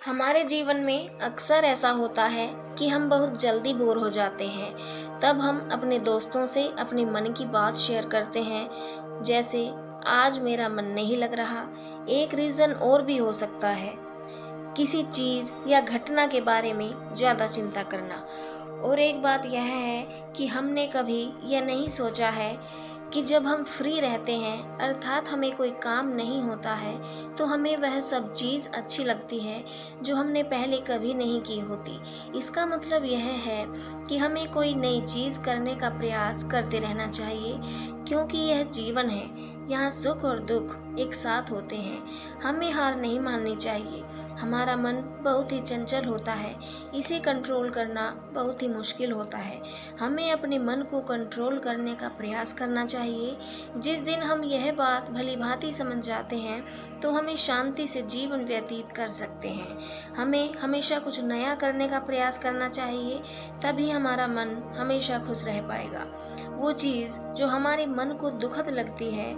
हमारे जीवन में अक्सर ऐसा होता है कि हम बहुत जल्दी बोर हो जाते हैं। तब हम अपने दोस्तों से अपने मन की बात शेयर करते हैं, जैसे आज मेरा मन नहीं लग रहा। एक रीज़न और भी हो सकता है, किसी चीज़ या घटना के बारे में ज़्यादा चिंता करना। और एक बात यह है कि हमने कभी यह नहीं सोचा है कि जब हम फ्री रहते हैं, अर्थात हमें कोई काम नहीं होता है, तो हमें वह सब चीज़ अच्छी लगती है जो हमने पहले कभी नहीं की होती। इसका मतलब यह है कि हमें कोई नई चीज़ करने का प्रयास करते रहना चाहिए, क्योंकि यह जीवन है। यहाँ सुख और दुख एक साथ होते हैं। हमें हार नहीं माननी चाहिए। हमारा मन बहुत ही चंचल होता है, इसे कंट्रोल करना बहुत ही मुश्किल होता है। हमें अपने मन को कंट्रोल करने का प्रयास करना चाहिए। जिस दिन हम यह बात भली भांति समझ जाते हैं, तो हमें शांति से जीवन व्यतीत कर सकते हैं। हमें हमेशा कुछ नया करने का प्रयास करना चाहिए, तभी हमारा मन हमेशा खुश रह पाएगा। वो चीज़ जो हमारे मन को दुखद लगती है,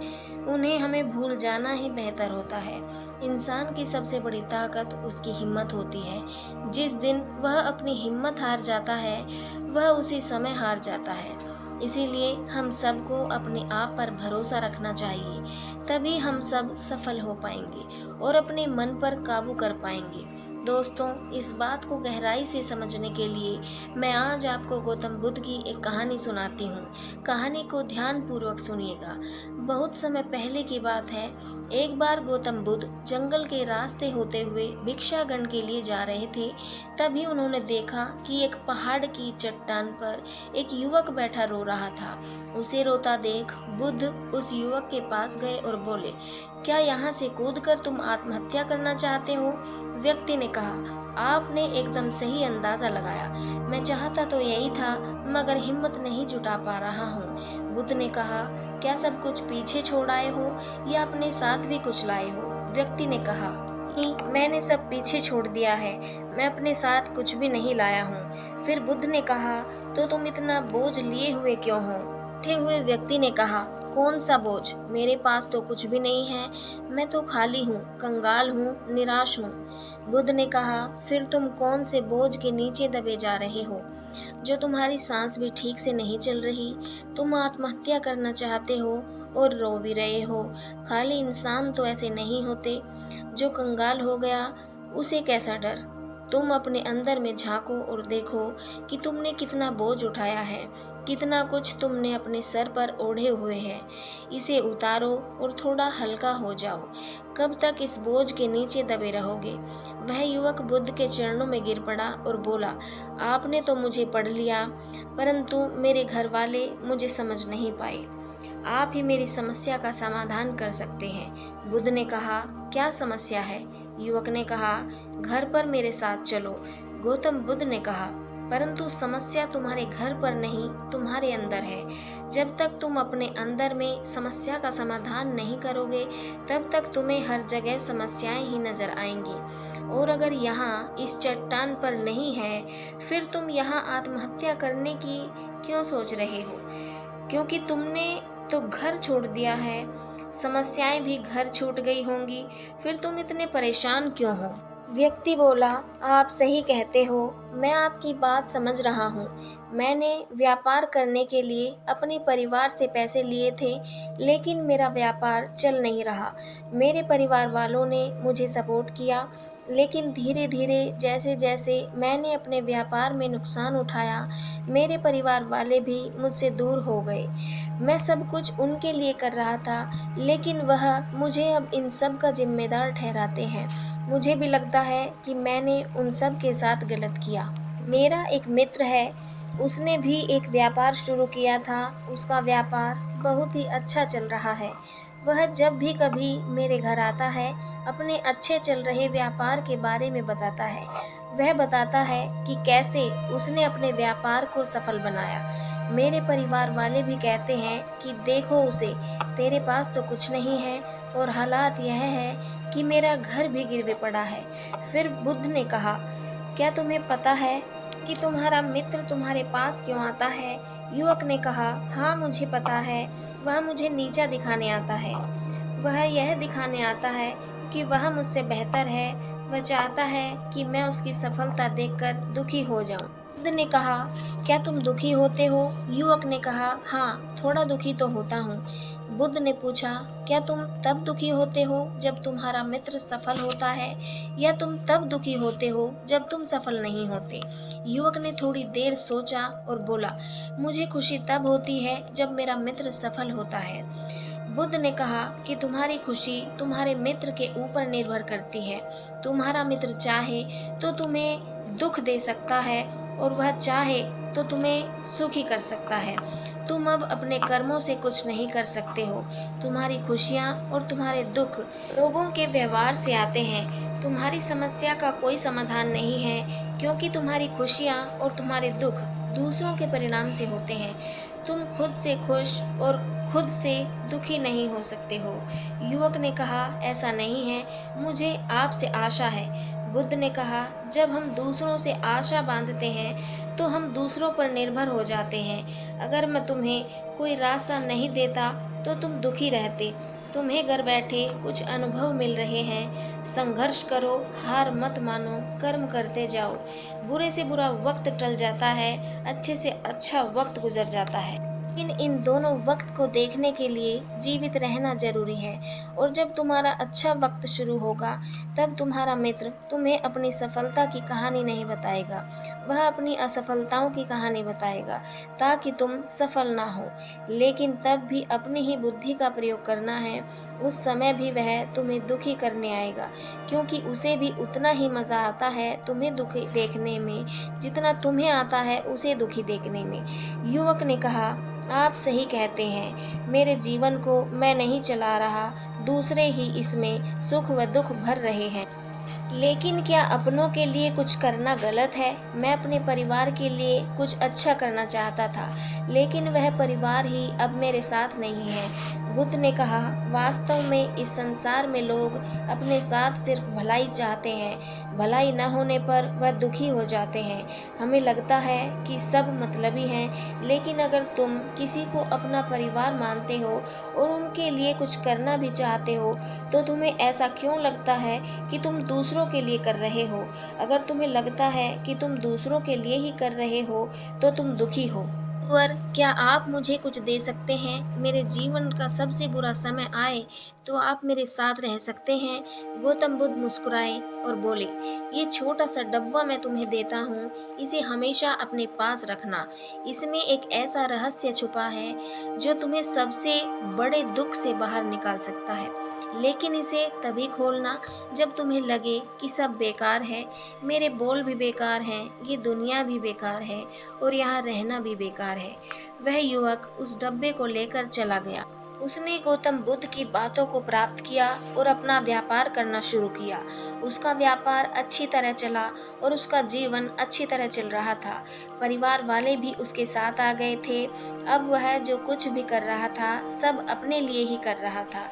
उन्हें हमें भूल जाना ही बेहतर होता है। इंसान की सबसे बड़ी ताकत उसकी हिम्मत होती है। जिस दिन वह अपनी हिम्मत हार जाता है, वह उसी समय हार जाता है। इसीलिए हम सबको अपने आप पर भरोसा रखना चाहिए, तभी हम सब सफल हो पाएंगे और अपने मन पर काबू कर पाएंगे। दोस्तों, इस बात को गहराई से समझने के लिए मैं आज आपको गौतम बुद्ध की एक कहानी सुनाती हूँ। कहानी को ध्यानपूर्वक सुनिएगा। बहुत समय पहले की बात है। एक बार गौतम बुद्ध जंगल के रास्ते होते हुए भिक्षाटन के लिए जा रहे थे। तभी उन्होंने देखा कि एक पहाड़ की चट्टान पर एक युवक बैठा रो रहा था। उसे रोता देख बुद्ध उस युवक के पास गए और बोले, क्या यहाँ से कूदकर तुम आत्महत्या करना चाहते हो? व्यक्ति ने कहा, आपने एकदम सही अंदाजा लगाया। मैं चाहता तो यही था, मगर हिम्मत नहीं जुटा पा रहा हूँ। बुद्ध ने कहा, क्या सब कुछ पीछे छोड़ आए हो या अपने साथ भी कुछ लाए हो? व्यक्ति ने कहा, नहीं, मैंने सब पीछे छोड़ दिया है। मैं अपने साथ कुछ भी नहीं लाया हूँ। फिर बुद्ध ने कहा, तो तुम इतना बोझ लिए हुए क्यों हो? उठे हुए व्यक्ति ने कहा, कौन सा बोझ? मेरे पास तो कुछ भी नहीं है। मैं तो खाली हूँ, कंगाल हूँ, निराश हूँ। बुद्ध ने कहा, फिर तुम कौन से बोझ के नीचे दबे जा रहे हो, जो तुम्हारी सांस भी ठीक से नहीं चल रही? तुम आत्महत्या करना चाहते हो और रो भी रहे हो। खाली इंसान तो ऐसे नहीं होते। जो कंगाल हो गया, उसे कैसा डर? तुम अपने अंदर में झांको और देखो कि तुमने कितना बोझ उठाया है, कितना कुछ तुमने अपने सर पर ओढ़े हुए है। इसे उतारो और थोड़ा हल्का हो जाओ। कब तक इस बोझ के नीचे दबे रहोगे? वह युवक बुद्ध के चरणों में गिर पड़ा और बोला, आपने तो मुझे पढ़ लिया, परंतु मेरे घर वाले मुझे समझ नहीं पाए। आप ही मेरी समस्या का समाधान कर सकते हैं। बुद्ध ने कहा, क्या समस्या है? युवक ने कहा, घर पर मेरे साथ चलो। गौतम बुद्ध ने कहा, परंतु समस्या तुम्हारे घर पर नहीं, तुम्हारे अंदर है। जब तक तुम अपने अंदर में समस्या का समाधान नहीं करोगे, तब तक तुम्हें हर जगह समस्याएं ही नजर आएंगी। और अगर यहाँ इस चट्टान पर नहीं है, फिर तुम यहाँ आत्महत्या करने की क्यों सोच रहे हो? क्योंकि तुमने तो घर छोड़ दिया है। समस्याएं भी घर छूट गई होंगी, फिर तुम इतने परेशान क्यों हो? व्यक्ति बोला, आप सही कहते हो, मैं आपकी बात समझ रहा हूँ। मैंने व्यापार करने के लिए अपने परिवार से पैसे लिए थे, लेकिन मेरा व्यापार चल नहीं रहा। मेरे परिवार वालों ने मुझे सपोर्ट किया, लेकिन धीरे धीरे जैसे जैसे मैंने अपने व्यापार में नुकसान उठाया, मेरे परिवार वाले भी मुझसे दूर हो गए। मैं सब कुछ उनके लिए कर रहा था, लेकिन वह मुझे अब इन सब का जिम्मेदार ठहराते हैं। मुझे भी लगता है कि मैंने उन सब के साथ गलत किया। मेरा एक मित्र है, उसने भी एक व्यापार शुरू किया था। उसका व्यापार बहुत ही अच्छा चल रहा है। वह जब भी कभी मेरे घर आता है, अपने अच्छे चल रहे व्यापार के बारे में बताता है। वह बताता है कि कैसे उसने अपने व्यापार को सफल बनाया। मेरे परिवार वाले भी कहते हैं कि देखो उसे, तेरे पास तो कुछ नहीं है और हालात यह है कि मेरा घर भी गिरवे पड़ा है। फिर बुद्ध ने कहा, क्या तुम्हें पता है कि तुम्हारा मित्र तुम्हारे पास क्यों आता है? युवक ने कहा, हाँ मुझे पता है। वह मुझे नीचा दिखाने आता है। वह यह दिखाने आता है कि वह मुझसे बेहतर है। वह चाहता है कि मैं उसकी सफलता देखकर दुखी हो जाऊं। बुद्ध ने कहा, क्या तुम दुखी होते हो? युवक ने कहा, हाँ, थोड़ा दुखी तो होता हूँ। बुद्ध ने पूछा, क्या तुम तब दुखी होते हो जब तुम्हारा मित्र सफल होता है, या तुम तब दुखी होते हो जब तुम सफल नहीं होते? युवक ने थोड़ी देर सोचा और बोला, मुझे खुशी तब होती है जब मेरा मित्र सफल होता है। बुद्ध ने कहा कि तुम्हारी खुशी तुम्हारे मित्र के ऊपर निर्भर करती है। तुम्हारा मित्र चाहे तो तुम्हें दुख दे सकता है, और वह चाहे तो तुम्हें सुखी कर सकता है। तुम अब अपने कर्मों से कुछ नहीं कर सकते हो। तुम्हारी खुशियाँ और तुम्हारे दुख लोगों के व्यवहार से आते हैं। तुम्हारी समस्या का कोई समाधान नहीं है, क्योंकि तुम्हारी खुशियाँ और तुम्हारे दुख दूसरों के परिणाम से होते हैं। तुम खुद से खुश और खुद से दुखी नहीं हो सकते हो। युवक ने कहा, ऐसा नहीं है, मुझे आपसे आशा है। बुद्ध ने कहा, जब हम दूसरों से आशा बांधते हैं तो हम दूसरों पर निर्भर हो जाते हैं। अगर मैं तुम्हें कोई रास्ता नहीं देता तो तुम दुखी रहते। तुम्हें घर बैठे कुछ अनुभव मिल रहे हैं। संघर्ष करो, हार मत मानो, कर्म करते जाओ। बुरे से बुरा वक्त टल जाता है, अच्छे से अच्छा वक्त गुजर जाता है। लेकिन इन दोनों वक्त को देखने के लिए जीवित रहना जरूरी है। और जब तुम्हारा अच्छा वक्त शुरू होगा, तब तुम्हारा मित्र तुम्हें अपनी सफलता की कहानी नहीं बताएगा, वह अपनी असफलताओं की कहानी बताएगा, ताकि तुम सफल ना हो। लेकिन तब भी अपनी ही बुद्धि का प्रयोग करना है। उस समय भी वह तुम्हें दुखी करने आएगा, क्योंकि उसे भी उतना ही मजा आता है तुम्हें दुखी देखने में, जितना तुम्हें आता है उसे दुखी देखने में। युवक ने कहा, आप सही कहते हैं, मेरे जीवन को मैं नहीं चला रहा, दूसरे ही इसमें सुख व दुख भर रहे हैं। लेकिन क्या अपनों के लिए कुछ करना गलत है? मैं अपने परिवार के लिए कुछ अच्छा करना चाहता था, लेकिन वह परिवार ही अब मेरे साथ नहीं है। बुद्ध ने कहा, वास्तव में इस संसार में लोग अपने साथ सिर्फ भलाई चाहते हैं। भलाई न होने पर वह दुखी हो जाते हैं। हमें लगता है कि सब मतलबी हैं, लेकिन अगर तुम किसी को अपना परिवार मानते हो और उनके लिए कुछ करना भी चाहते हो, तो तुम्हें ऐसा क्यों लगता है कि तुम दूसरों के लिए कर रहे हो? अगर तुम्हें लगता है कि तुम दूसरों के लिए ही कर रहे हो, तो तुम दुखी हो। पर क्या आप मुझे कुछ दे सकते हैं? मेरे जीवन का सबसे बुरा समय आए तो आप मेरे साथ रह सकते हैं? गौतम बुद्ध मुस्कुराए और बोले, ये छोटा सा डब्बा मैं तुम्हें देता हूँ, इसे हमेशा अपने पास रखना। इसमें एक ऐसा रहस्य छुपा है जो तुम्हें सबसे बड़े दुख से बाहर निकाल सकता है। लेकिन इसे तभी खोलना जब तुम्हें लगे कि सब बेकार है, मेरे बोल भी बेकार हैं, ये दुनिया भी बेकार है, और यहाँ रहना भी बेकार है। वह युवक उस डब्बे को लेकर चला गया। उसने गौतम बुद्ध की बातों को प्राप्त किया और अपना व्यापार करना शुरू किया। उसका व्यापार अच्छी तरह चला और उसका जीवन अच्छी तरह चल रहा था। परिवार वाले भी उसके साथ आ गए थे। अब वह जो कुछ भी कर रहा था, सब अपने लिए ही कर रहा था।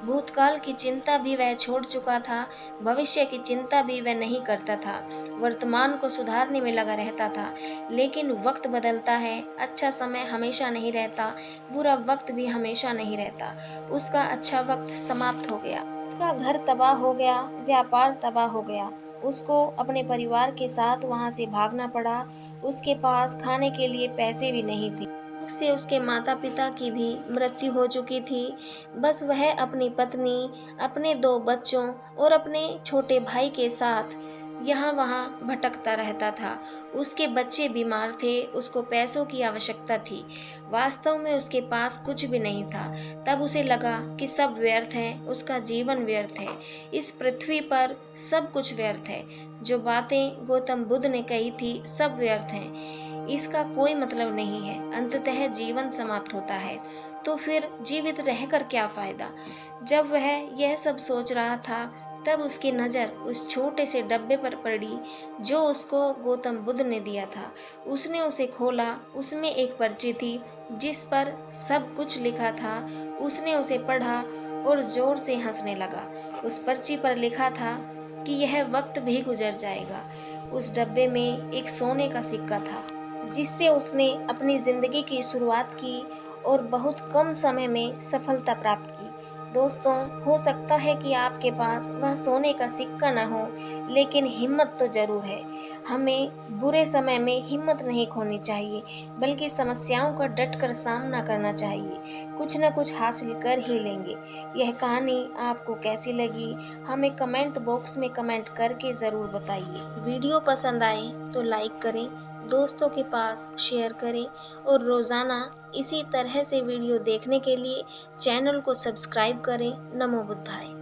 भूतकाल की चिंता भी वह छोड़ चुका था, भविष्य की चिंता भी वह नहीं करता था। वर्तमान को सुधारने में लगा रहता था। लेकिन वक्त बदलता है, अच्छा समय हमेशा नहीं रहता, बुरा वक्त भी हमेशा नहीं रहता। उसका अच्छा वक्त समाप्त हो गया। उसका घर तबाह हो गया, व्यापार तबाह हो गया। उसको अपने परिवार के साथ वहां से भागना पड़ा। उसके पास खाने के लिए पैसे भी नहीं थे। से उसके माता पिता की भी मृत्यु हो चुकी थी। बस वह अपनी पत्नी, अपने 2 बच्चों और अपने छोटे भाई के साथ यहाँ वहाँ भटकता रहता था। उसके बच्चे बीमार थे, उसको पैसों की आवश्यकता थी। वास्तव में उसके पास कुछ भी नहीं था। तब उसे लगा कि सब व्यर्थ है, उसका जीवन व्यर्थ है, इस पृथ्वी पर सब कुछ व्यर्थ है। जो बातें गौतम बुद्ध ने कही थी, सब व्यर्थ हैं, इसका कोई मतलब नहीं है। अंततः जीवन समाप्त होता है, तो फिर जीवित रहकर क्या फायदा? जब वह यह सब सोच रहा था, तब उसकी नज़र उस छोटे से डब्बे पर पड़ी जो उसको गौतम बुद्ध ने दिया था। उसने उसे खोला। उसमें एक पर्ची थी जिस पर सब कुछ लिखा था। उसने उसे पढ़ा और जोर से हंसने लगा। उस पर्ची पर लिखा था कि यह वक्त भी गुजर जाएगा। उस डब्बे में एक सोने का सिक्का था जिससे उसने अपनी जिंदगी की शुरुआत की और बहुत कम समय में सफलता प्राप्त की। दोस्तों, हो सकता है कि आपके पास वह सोने का सिक्का न हो, लेकिन हिम्मत तो ज़रूर है। हमें बुरे समय में हिम्मत नहीं खोनी चाहिए, बल्कि समस्याओं का डटकर सामना करना चाहिए। कुछ न कुछ हासिल कर ही लेंगे। यह कहानी आपको कैसी लगी, हमें कमेंट बॉक्स में कमेंट करके ज़रूर बताइए। वीडियो पसंद आए तो लाइक करें, दोस्तों के पास शेयर करें और रोज़ाना इसी तरह से वीडियो देखने के लिए चैनल को सब्सक्राइब करें। नमो बुद्धाय।